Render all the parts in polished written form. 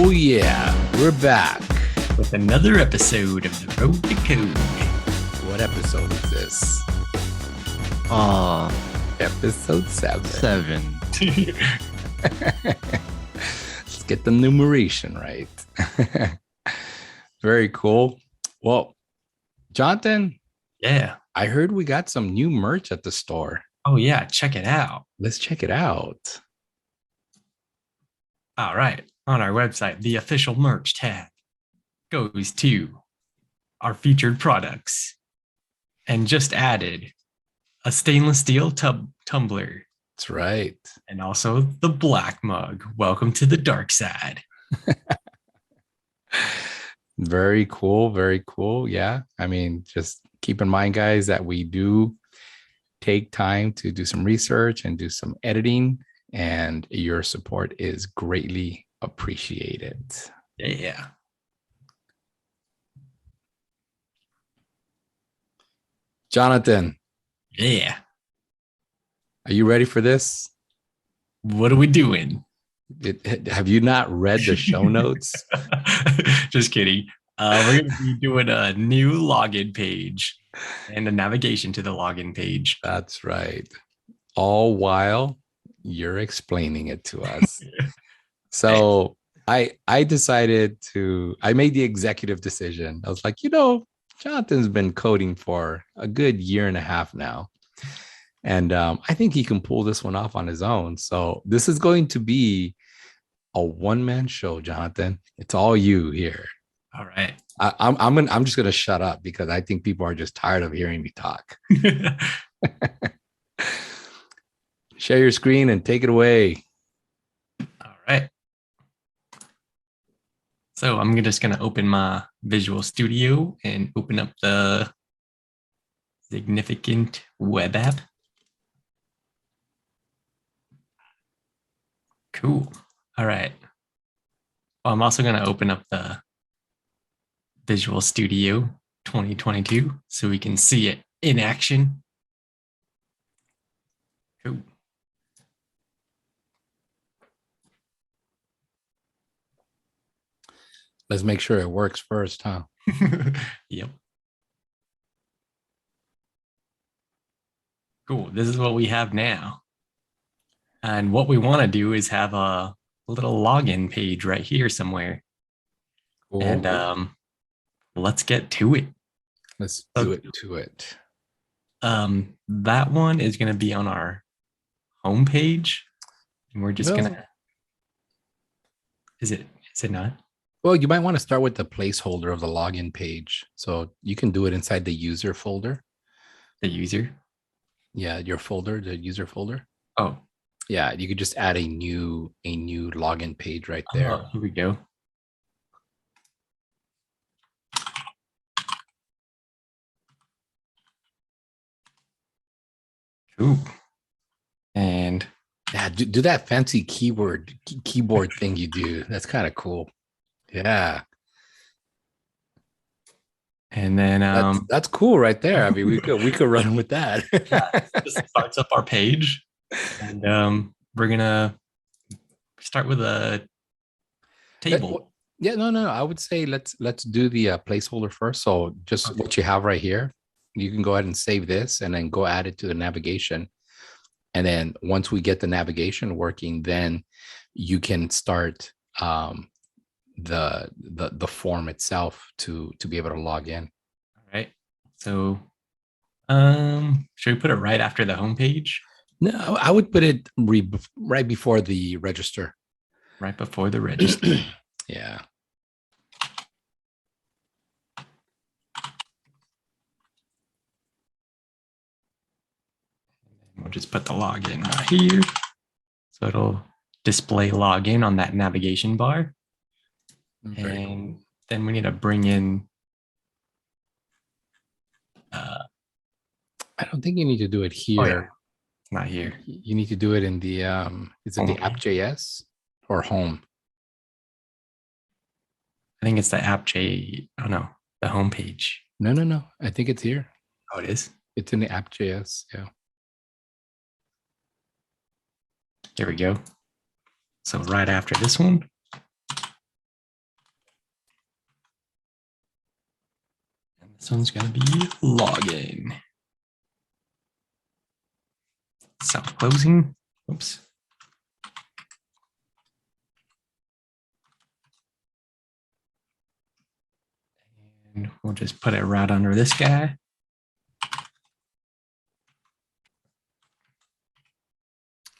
Oh yeah, we're back. With another episode of The Road to Code. What episode is this? Oh, Episode 7. 7. Let's get the numeration right. Very cool. Well, Jonathan, Yeah. I heard we got some new merch at the store. Oh, yeah. Check it out. Let's check it out. All right. On our website, the official merch tab goes to our featured products and just added a stainless steel tumbler. That's right. And also the black mug. Welcome to the dark side. Very cool. Very cool. Yeah. I mean, just keep in mind, guys, that we do take time to do some research and do some editing, and your support is greatly appreciated. Yeah. Jonathan, Yeah. are you ready for this? What are we doing? Have you not read the show notes? Just kidding. We're going to be doing a new login page and a navigation to the login page. That's right. All while you're explaining it to us. So I made the executive decision. I was like, Jonathan's been coding for a good year and a half now. And I think he can pull this one off on his own. So this is going to be a one-man show, Jonathan. It's all you here. All right. I'm just gonna shut up because I think people are just tired of hearing me talk. Share your screen and take it away. All right. So I'm just going to open my Visual Studio and open up the Zignificant Web app. Cool. All right. Well, I'm also going to open up the Visual Studio 2022 so we can see it in action. Cool. Let's make sure it works first, huh? Yep. Cool. This is what we have now. And what we want to do is have a little login page right here somewhere. Cool. And let's get to it. Let's do it to it. That one is going to be on our home page. And we're just going to... Is it not? Well, you might want to start with the placeholder of the login page. So you can do it inside the user folder. The user? Yeah, your folder, the user folder. Oh. Yeah, you could just add a new login page right there. Oh, here we go. Cool. And yeah, do that fancy keyboard thing you do. That's kind of cool. Yeah. And then that's cool right there. I mean, we could run with that. Yeah, this starts up our page. And we're gonna start with a table. Yeah, no. I would say let's do the placeholder first. So just what you have right here, you can go ahead and save this and then go add it to the navigation. And then once we get the navigation working, then you can start the form itself to be able to log in. All right. So should we put it right after the homepage? No, I would put it right before the register. Right before the register. Yeah. We'll just put the login right here. So it'll display login on that navigation bar. Very cool. Then we need to bring in. I don't think you need to do it here. Oh, yeah. It's not here. You need to do it in the is it the app.js or home? I think it's the app.js. Oh no, the home page. No. I think it's here. Oh, it is. It's in the app.js. Yeah. There we go. So right after this one, This one's going to be login. Self closing. Oops. And we'll just put it right under this guy.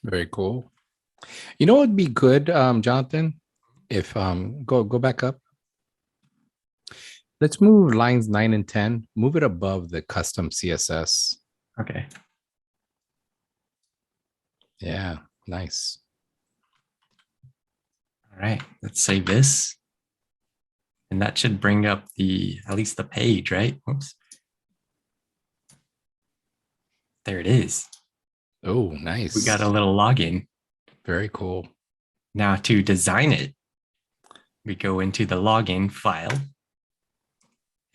Very cool. You know what would be good, Jonathan? If go back up. Let's move lines 9 and 10. Move it above the custom CSS. Okay. Yeah, nice. All right. Let's save this. And that should bring up at least the page, right? Oops. There it is. Oh, nice. We got a little login. Very cool. Now to design it, we go into the login file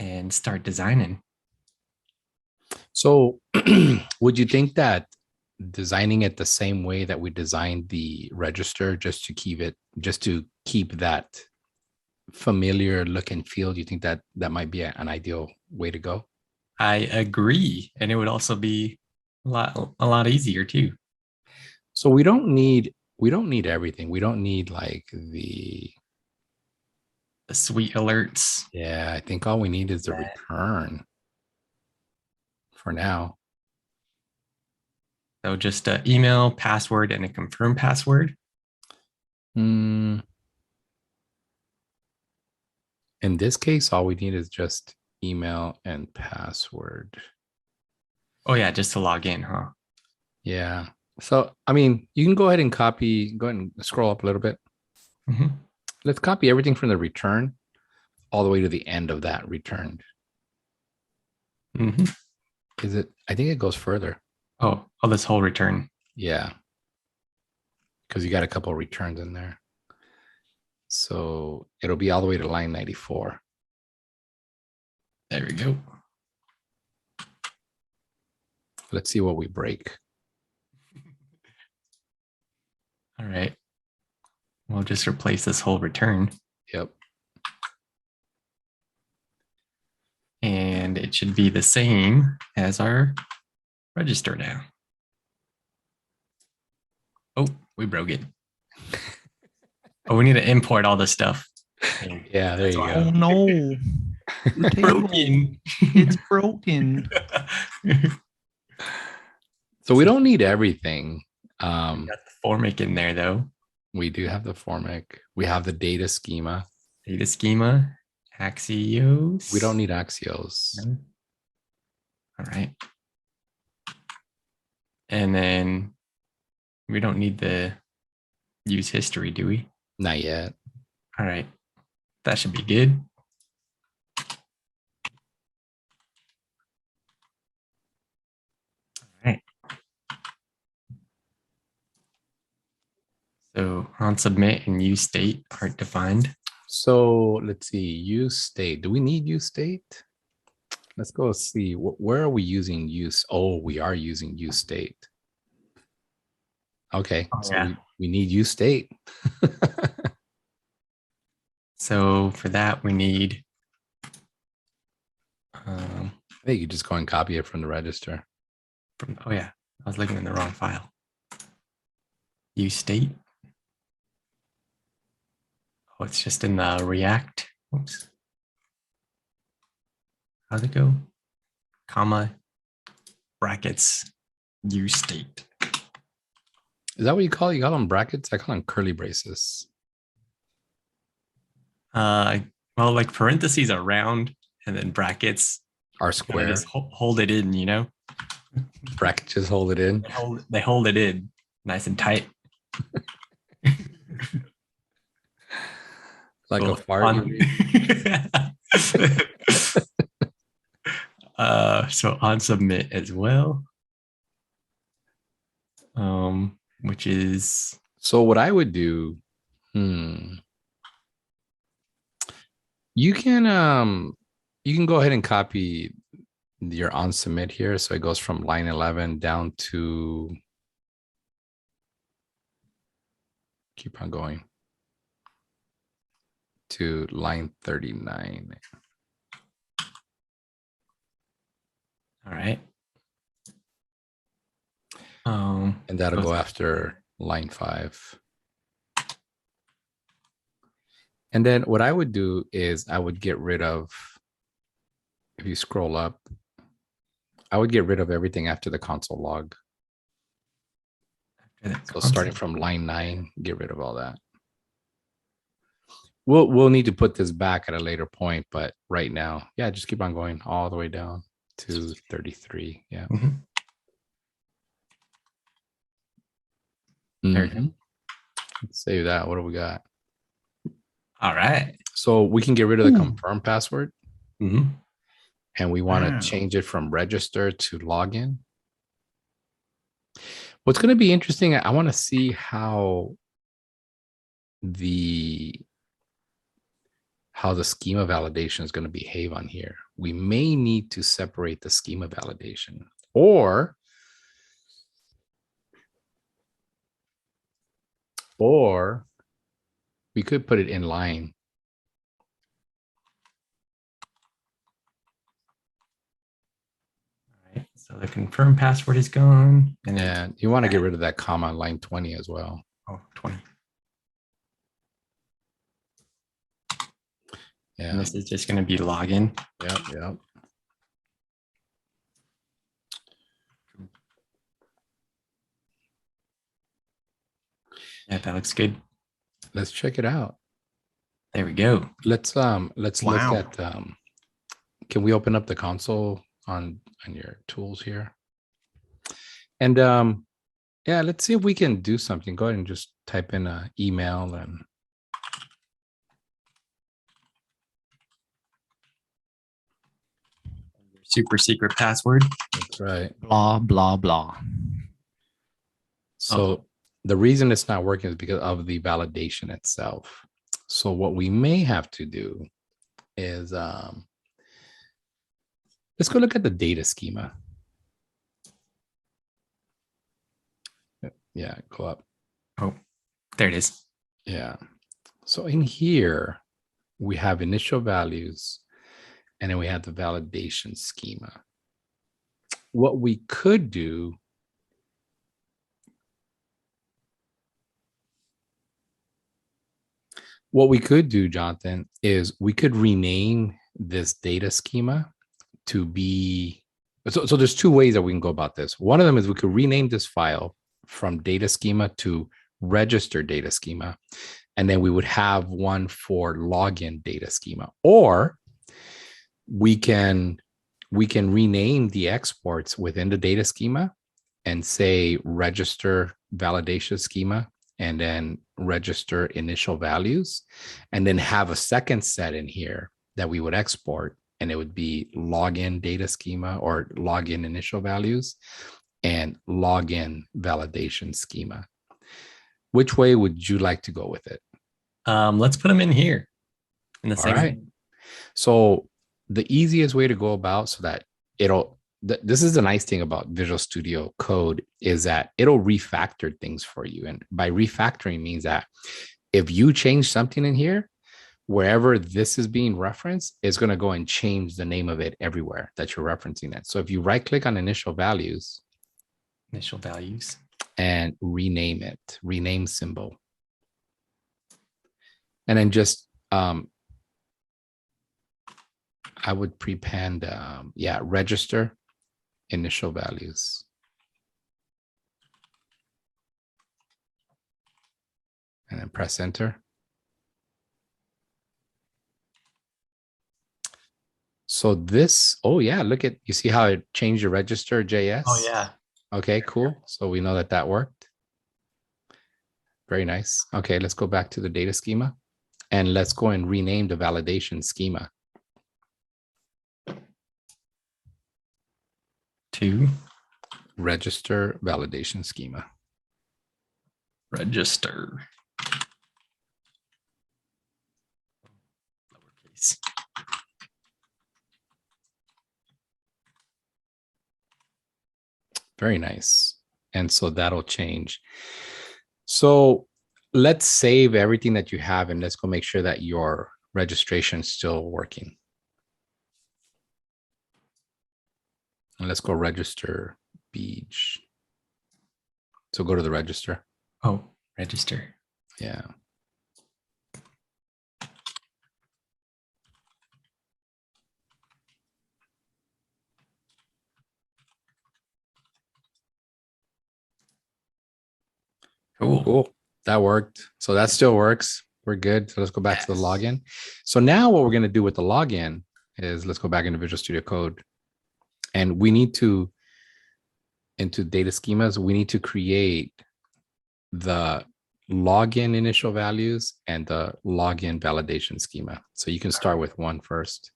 and start designing. So would you think that designing it the same way that we designed the register just to keep that familiar look and feel, do you think that might be an ideal way to go? I agree. And it would also be a lot easier too. So we don't need everything. We don't need like the sweet alerts. Yeah, I think all we need is the return for now. So just an email, password, and a confirm password. In this case, all we need is just email and password. Oh yeah, just to log in, huh? Yeah. So, I mean, you can go ahead and go ahead and scroll up a little bit. Mm-hmm. Let's copy everything from the return all the way to the end of that return. Mm-hmm. I think it goes further. Oh, this whole return. Yeah. Because you got a couple of returns in there. So it'll be all the way to line 94. There we go. Let's see what we break. All right. We'll just replace this whole return. Yep. And it should be the same as our register now. Oh, we broke it. Oh, we need to import all this stuff. Yeah, there you go. Oh no. The table, Broken. it's broken. So we don't need everything. Got the formic in there though. We do have the formic. We have the data schema. Data schema, Axios. We don't need Axios. No. All right. And then we don't need the use history, do we? Not yet. All right. That should be good. All right. So on submit and use state aren't defined. So let's see. Use state. Do we need use state? Let's go see. Where are we using use? Oh, we are using use state. Okay. Oh, so yeah. we need use state. So for that, we need. I think you just go and copy it from the register. Oh, yeah. I was looking in the wrong file. Use state. Oh, it's just in the React. Oops. How's it go? Comma, brackets, use state. Is that what you call it? You call them brackets? I call them curly braces. Well, like parentheses are round and then brackets Are kinda square. just hold it in, you know? Brackets just hold it in. They hold it in nice and tight. Like Cool. a fart. So on submit as well. Which is So what I would do, you can go ahead and copy your on submit here. So it goes from line 11 down to, keep on going, to line 39. All right. And that'll goes go after- after line 5. And then what I would do is I would get rid of, if you scroll up, I would get rid of everything after the console log. after the So starting console. from line 9, get rid of all that. We'll need to put this back at a later point, but right now, yeah, just keep on going all the way down to 33. Yeah. Mhm. There we go. Mhm. Let's save that. What do we got? All right. So we can get rid of the Ooh. confirm password, Mhm. and we want to Wow. change it from register to login. What's going to be interesting, I want to see how the schema validation is going to behave on here. We may need to separate the schema validation, or we could put it in line. All right. So the confirm password is gone. And then And you want to get rid of that comma on line 20 as well. 20. Yeah. And this is just going to be login. Yep. Yeah, that looks good. Let's check it out. There we go. Let's Wow. look at can we open up the console on your tools here? And yeah, let's see if we can do something. Go ahead and just type in an email and Super secret password. that's right. Blah, blah, blah. So the reason it's not working is because of the validation itself. So what we may have to do is let's go look at the data schema. Yeah, go up. Oh, there it is. Yeah. So in here, we have initial values, and then we have the validation schema. What we could do Jonathan, is we could rename this data schema to be, so there's 2 ways that we can go about this. One of them is we could rename this file from data schema to register data schema, and then we would have one for login data schema. Or we can rename the exports within the data schema and say register validation schema, and then register initial values, and then have a second set in here that we would export, and it would be login data schema or login initial values and login validation schema. Which way would you like to go with it? Let's put them in here in the All same. right. So the easiest way to go about so that this is the nice thing about Visual Studio Code is that it'll refactor things for you. And by refactoring means that if you change something in here, wherever this is being referenced, it's going to go and change the name of it everywhere that you're referencing it. So if you right click on initial values and rename it, rename symbol, and then just I would prepend register initial values, and then press enter. So this, oh yeah, look at, you see how it changed your register JS? Oh yeah. Okay, cool. So we know that worked. Very nice. Okay, let's go back to the data schema, and let's go and rename the validation schema to register validation schema. Register. Lowercase. Very nice. And so that'll change. So let's save everything that you have, and let's go make sure that your registration is still working. And let's go register beach. So go to the register. Oh, register. Yeah. Cool. That worked. So that still works. We're good. So let's go back to the login. So now what we're going to do with the login is let's go back into Visual Studio Code. And we need to, into data schemas, we need to create the login initial values and the login validation schema. So you can start with one first.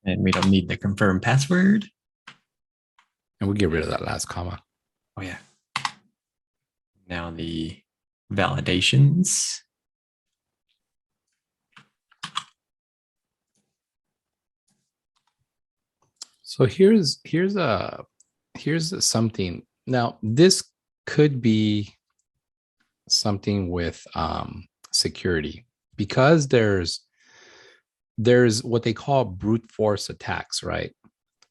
And we don't need the confirm password. And we get rid of that last comma. Oh, yeah. Now the validations. So here's something. Now this could be something with security, because there's what they call brute force attacks, right?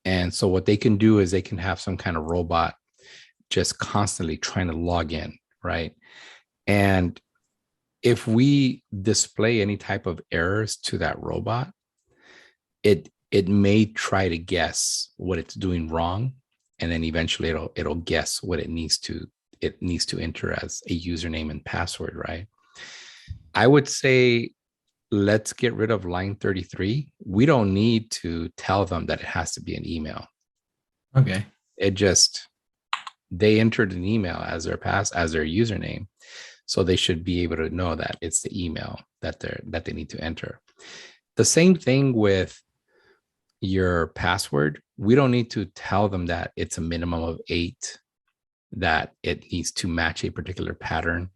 And so what they can do is they can have some kind of robot just constantly trying to log in, right? And if we display any type of errors to that robot, it may try to guess what it's doing wrong, and then eventually it'll guess what it needs to enter as a username and password, right? I would say let's get rid of line 33. We don't need to tell them that it has to be an email. Okay. They entered an email as their username, so they should be able to know that it's the email that they need to enter. The same thing with your password. We don't need to tell them that it's a minimum of 8, that it needs to match a particular pattern,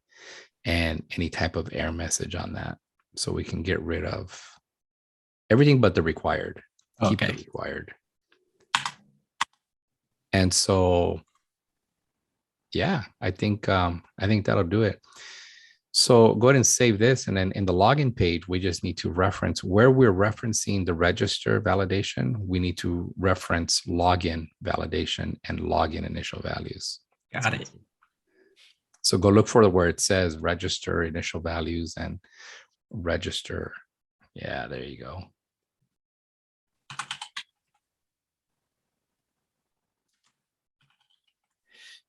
and any type of error message on that. So we can get rid of everything but the required. Keep the required. And so, yeah, I think that'll do it. So go ahead and save this. And then in the login page, we just need to reference where we're referencing the register validation. We need to reference login validation and login initial values. Got it. So go look for where it says register initial values and register. Yeah, there you go.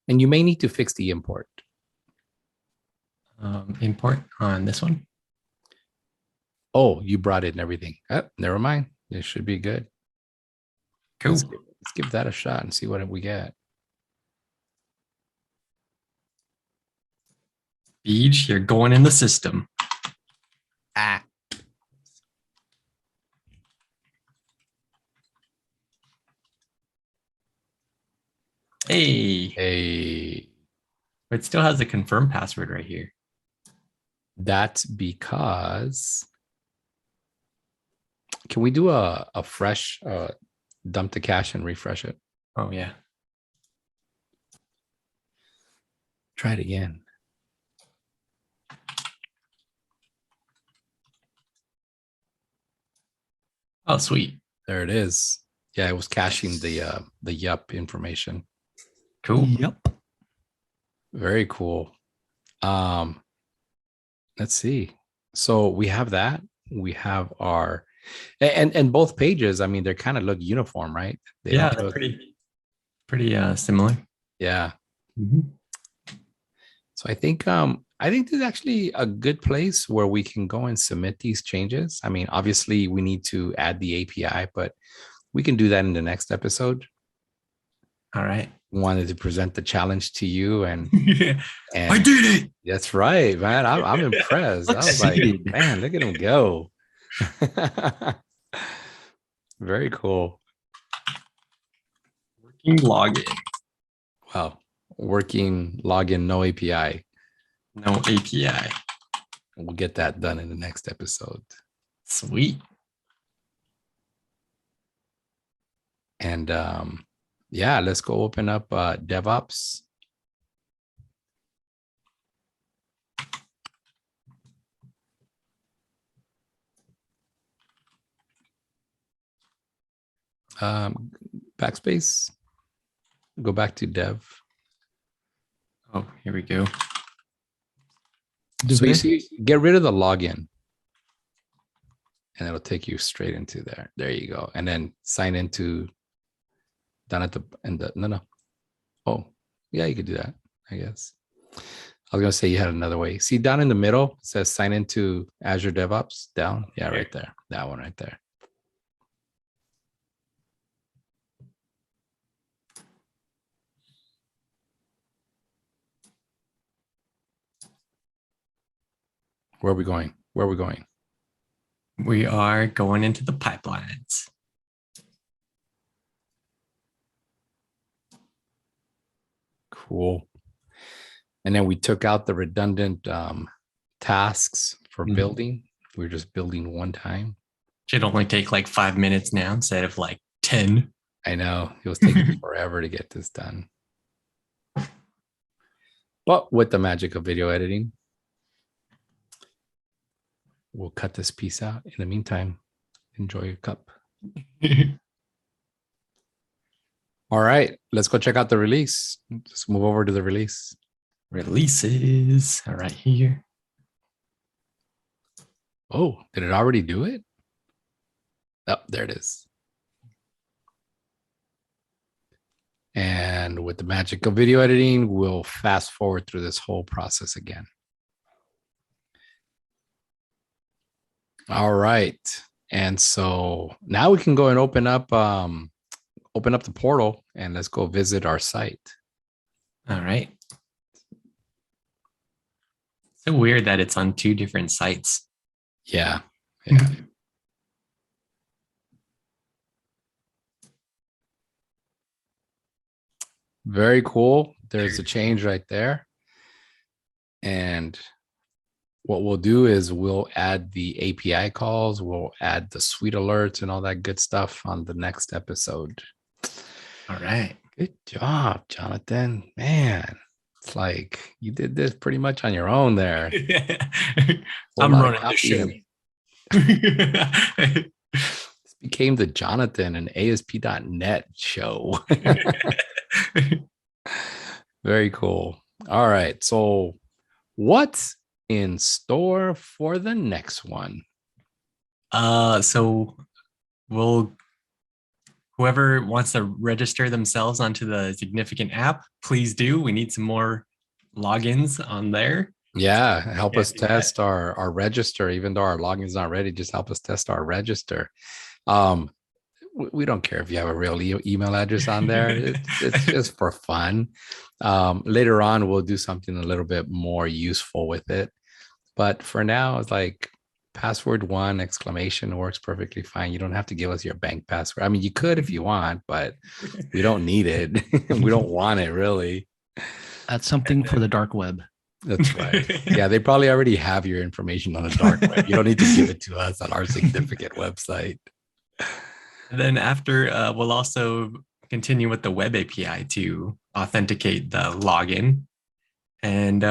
And you may need to fix the import. Import on this one. Oh, you brought it and everything. Oh, never mind. It should be good. Cool. Let's give that a shot and see what we get. Beach, you're going in the system. Ah. Hey. It still has the confirm password right here. That's because, can we do a fresh dump to cache and refresh it? Oh, yeah. Try it again. Oh, sweet. There it is. Yeah, it was caching the yup information. Cool. Yep. Very cool. Let's see. So we have that. We have our and both pages. I mean, they kind of look uniform, right? They Yeah, don't look, pretty similar. yeah. Mm-hmm. So I think this is actually a good place where we can go and submit these changes. I mean, obviously we need to add the API, but we can do that in the next episode. All right. Wanted to present the challenge to you, and I did it. That's right, man. I'm impressed. I was like, man, look at him go. Very cool. Working login. Wow. Working login, no API. No API. We'll get that done in the next episode. Sweet. And yeah, let's go open up DevOps. Backspace. Go back to dev. Oh, here we go. So you see, get rid of the login. And it'll take you straight into there. There you go. And then sign into down at the no. Oh, yeah, you could do that, I guess. I was gonna say you had another way. See down in the middle, it says sign into Azure DevOps down. Yeah, right there. That one right there. Where are we going? Where are we going? We are going into the pipelines. Cool. And then we took out the redundant tasks for building. We were just building one time. Should only take like 5 minutes now instead of like 10. I know it was taking forever to get this done. But with the magic of video editing, we'll cut this piece out. In the meantime, enjoy your cup. All right, let's go check out the release. Just move over to the release. Releases are right here. Oh, did it already do it? Oh, there it is. And with the magic of video editing, we'll fast forward through this whole process again. All right. And so now we can go and open up the portal and let's go visit our site. All right. So weird that it's on 2 different sites. Yeah. Yeah. Very cool. There's a change right there. And what we'll do is we'll add the API calls, we'll add the suite alerts and all that good stuff on the next episode. All right. Good job, Jonathan. Man, it's like you did this pretty much on your own there. I'm running the show. This became the Jonathan and ASP.NET show. Very cool. All right. So what's in store for the next one? So whoever wants to register themselves onto the Zignificant app, please do. We need some more logins on there. Yeah, help us test our register, even though our login's not ready. Just help us test our register. We don't care if you have a real email address on there. It's just for fun. Later on, we'll do something a little bit more useful with it. But for now, it's like password 1 exclamation works perfectly fine. You don't have to give us your bank password. I mean, you could if you want, but we don't need it. We don't want it really. That's something for the dark web. That's right. Yeah, they probably already have your information on the dark web. You don't need to give it to us on our Zignificant website. And then after, we'll also continue with the web API to authenticate the login. And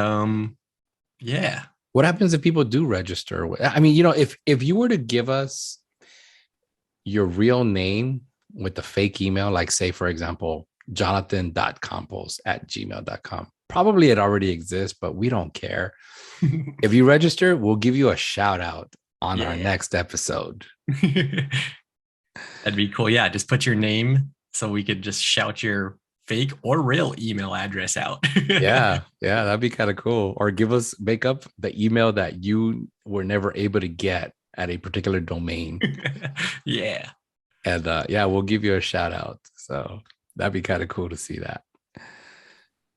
yeah. What happens if people do register? I mean, if you were to give us your real name with the fake email, like say, for example, jonathan.campos@gmail.com, probably it already exists, but we don't care. If you register, we'll give you a shout out on our next episode. That'd be cool. Yeah, just put your name so we could just shout your fake or real email address out. Yeah, that'd be kind of cool. Or make up the email that you were never able to get at a particular domain. Yeah. And we'll give you a shout out. So that'd be kind of cool to see that.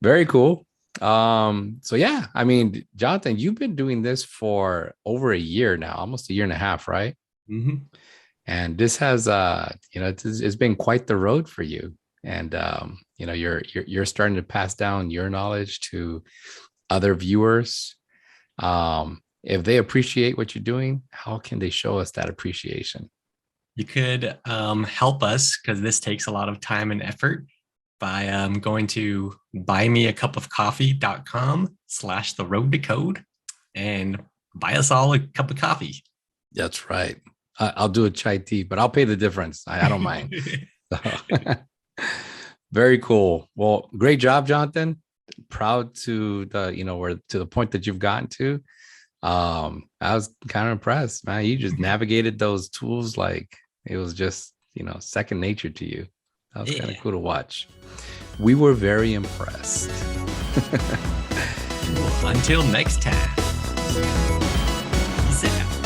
Very cool. So yeah, I mean, Jonathan, you've been doing this for over a year now, almost a year and a half, right? Mm-hmm. And this has it's been quite the road for you. And you're starting to pass down your knowledge to other viewers. If they appreciate what you're doing, how can they show us that appreciation? You could help us, because this takes a lot of time and effort, by going to buymeacupofcoffee.com/theroadtocode and buy us all a cup of coffee. That's right. I'll do a chai tea, but I'll pay the difference. I don't mind. Very cool. Well, great job, Jonathan. Proud to the, you know, where to the point that you've gotten to. I was kind of impressed, man. You just navigated those tools like it was just, you know, second nature to you. That was kind of Yeah. cool to watch. We were very impressed. Until next time. Peace out.